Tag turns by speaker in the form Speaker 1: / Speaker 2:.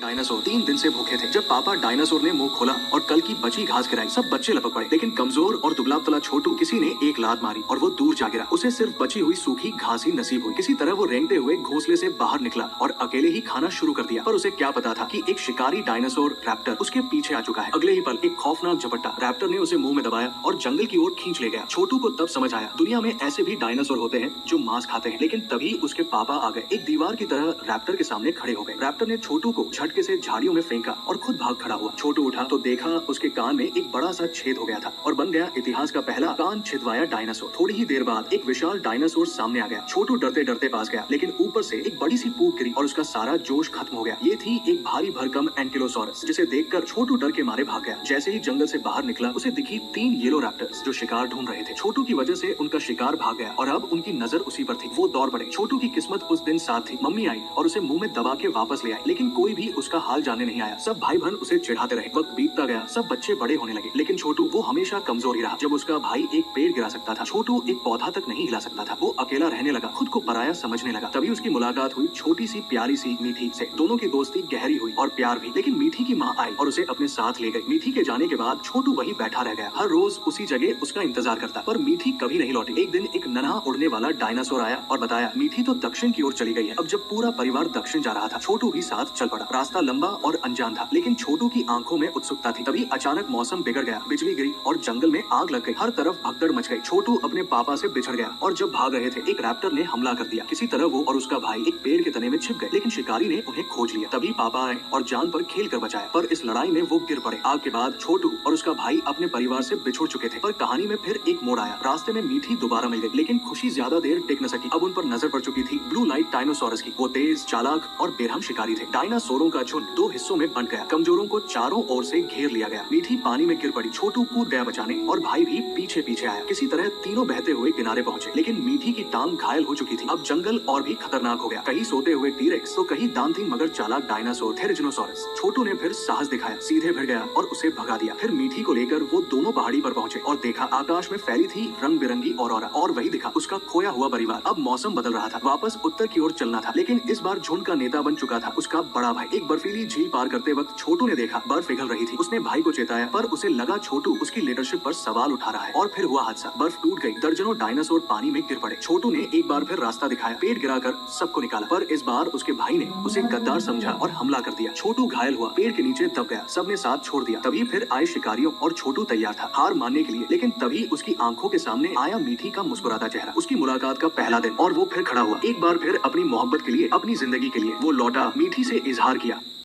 Speaker 1: Dinosaur 3 दिन से भूखे थे। जब पापा डायनासोर ने मुंह खोला और कल की बची घास गिराई, सब बच्चे लपक पड़े। लेकिन कमजोर और दुबला तला छोटू, किसी ने एक लात मारी और वो दूर जा गिरा। उसे सिर्फ बची हुई सूखी घास ही नसीब हुई। किसी तरह वो रेंगते हुए घोंसले से बाहर निकला और अकेले ही खाना शुरू कर दिया। पर उसे क्या पता था कि एक शिकारी डायनासोर रैप्टर उसके पीछे आ चुका है। अगले ही पल एक खौफनाक झपट्टा रैप्टर ने उसे मुंह में दबाया और जंगल की ओर खींच ले गया। छोटू को तब समझ आया, दुनिया में ऐसे भी डायनासोर होते हैं जो मांस खाते हैं। लेकिन तभी उसके पापा आ गए, एक दीवार की तरह रैप्टर के सामने खड़े हो गए। रैप्टर ने छोटू को झटके से झाड़ियों में फेंका और खुद भाग खड़ा हुआ। छोटू उठा तो देखा उसके कान में एक बड़ा सा छेद हो गया था और बन गया इतिहास का पहला कान छिदवाया डायनासोर। थोड़ी ही देर बाद एक विशाल डायनासोर सामने आ गया। छोटू डरते डरते पास गया, लेकिन ऊपर से एक बड़ी सी पूक गिरी और उसका सारा जोश खत्म हो गया। ये थी एक भारी भरकम एंकिलोसॉरस, जिसे देखकर छोटू डर के मारे भाग गया। जैसे ही जंगल से बाहर निकला, उसे दिखी 3 येलो रैप्टर्स जो शिकार ढूंढ रहे थे। छोटू की वजह से उनका शिकार भाग गया और अब उनकी नजर उसी पर थी। वो दौड़ पड़े। छोटू की किस्मत उस दिन साथ थी। मम्मी आई और उसे मुंह में दबा के वापस ले आई, लेकिन कोई भी उसका हाल जानने नहीं आया। सब भाई बहन उसे चिढ़ाते रहे। वक्त बीतता गया, सब बच्चे बड़े होने लगे, लेकिन छोटू वो हमेशा कमजोर ही रहा। जब उसका भाई एक पेड़ गिरा सकता था, छोटू एक पौधा तक नहीं हिला सकता था। वो अकेला रहने लगा, खुद को पराया समझने लगा। तभी उसकी मुलाकात हुई छोटी सी प्यारी सी मीठी से। दोनों की दोस्ती गहरी हुई और प्यार भी। लेकिन मीठी की माँ आई और उसे अपने साथ ले गई। मीठी के जाने के बाद छोटू वही बैठा रह गया, हर रोज उसी जगह उसका इंतजार करता। पर मीठी कभी नहीं लौटी। एक दिन एक नन्हा उड़ने वाला डायनासोर आया और बताया, मीठी तो दक्षिण की ओर चली गई है। अब जब पूरा परिवार दक्षिण जा रहा था, छोटू भी साथ चल पड़ा। रास्ता लंबा और अनजान था, लेकिन छोटू की आंखों में उत्सुकता थी। तभी अचानक मौसम बिगड़ गया, बिजली गिरी और जंगल में आग लग गई। हर तरफ भगदड़ मच गई। छोटू अपने पापा से बिछड़ गया और जब भाग रहे थे, एक रैप्टर ने हमला कर दिया। किसी तरह वो और उसका भाई एक पेड़ के तने में छिप गए, लेकिन शिकारी ने उन्हें खोज लिया। तभी पापा आए और जान पर खेल कर बचाया। पर इस लड़ाई में वो गिर पड़े। आग के बाद छोटू और उसका भाई अपने परिवार से बिछुड़ चुके थे। पर कहानी में फिर एक मोड़ आया। रास्ते में मीठी दोबारा मिल गई, लेकिन खुशी ज्यादा देर टिक न सकी। अब उन पर नजर पड़ चुकी थी ब्लू लाइट डायनासोरस की। वो तेज, चालाक और बेरहम शिकारी थे। डायनासोरों का झुंड 2 हिस्सों में बंट गया। कमजोरों को चारों ओर से घेर लिया गया। मीठी पानी में गिर पड़ी। छोटू कूद गया बचाने और भाई भी पीछे पीछे आया। किसी तरह तीनों बहते हुए किनारे पहुंचे, लेकिन मीठी की टांग घायल हो चुकी थी। अब जंगल और भी खतरनाक हो गया। कहीं सोते हुए टीरेक्स तो कहीं दांती मगर चालाक डायनासोर थेरिजिनोसॉरस। छोटू ने फिर साहस दिखाया, सीधे भिड़ गया और उसे भगा दिया। फिर मीठी को लेकर वो दोनों पहाड़ी पर पहुंचे और देखा आकाश में फैली थी रंग बिरंगी औरोरा और वही दिखा उसका खोया हुआ परिवार। अब मौसम बदल रहा था, वापस उत्तर की ओर चलना था, लेकिन इस बार झुंड का नेता बन चुका था उसका बड़ा भाई। एक बर्फीली झील पार करते वक्त छोटू ने देखा बर्फ पिघल रही थी। उसने भाई को चेताया, पर उसे लगा छोटू उसकी लीडरशिप पर सवाल उठा रहा है। और फिर हुआ हादसा, बर्फ टूट गई। दर्जनों डायनासोर पानी में गिर पड़े। छोटू ने एक बार फिर रास्ता दिखाया, पेड़ गिराकर सबको निकाला। पर इस बार उसके भाई ने उसे गद्दार समझा और हमला कर दिया। छोटू घायल हुआ, पेड़ के नीचे दब गया। सबने साथ छोड़ दिया। तभी फिर आए शिकारियों और छोटू तैयार था हार मानने के लिए। लेकिन तभी उसकी आंखों के सामने आया मीठी का मुस्कुराता चेहरा। उसकी मुलाकात का पहला दिन और वो फिर खड़ा हुआ। एक बार फिर अपनी मोहब्बत के लिए, अपनी जिंदगी के लिए वो लौटा। मीठी से इजहार किया,